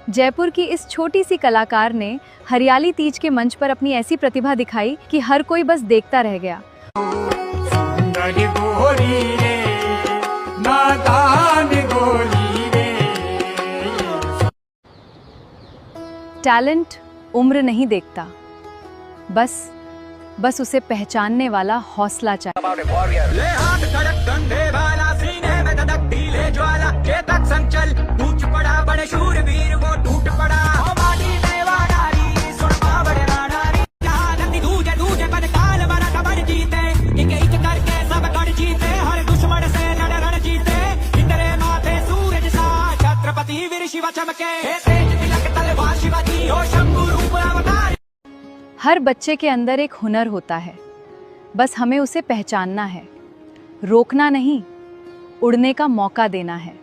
जयपुर की इस छोटी सी कलाकार ने हरियाली तीज के मंच पर अपनी ऐसी प्रतिभा दिखाई कि हर कोई बस देखता रह गया। टैलेंट उम्र नहीं देखता, बस उसे पहचानने वाला हौसला चाहिए। हर बच्चे के अंदर एक हुनर होता है, बस हमें उसे पहचानना है, रोकना नहीं, उड़ने का मौका देना है।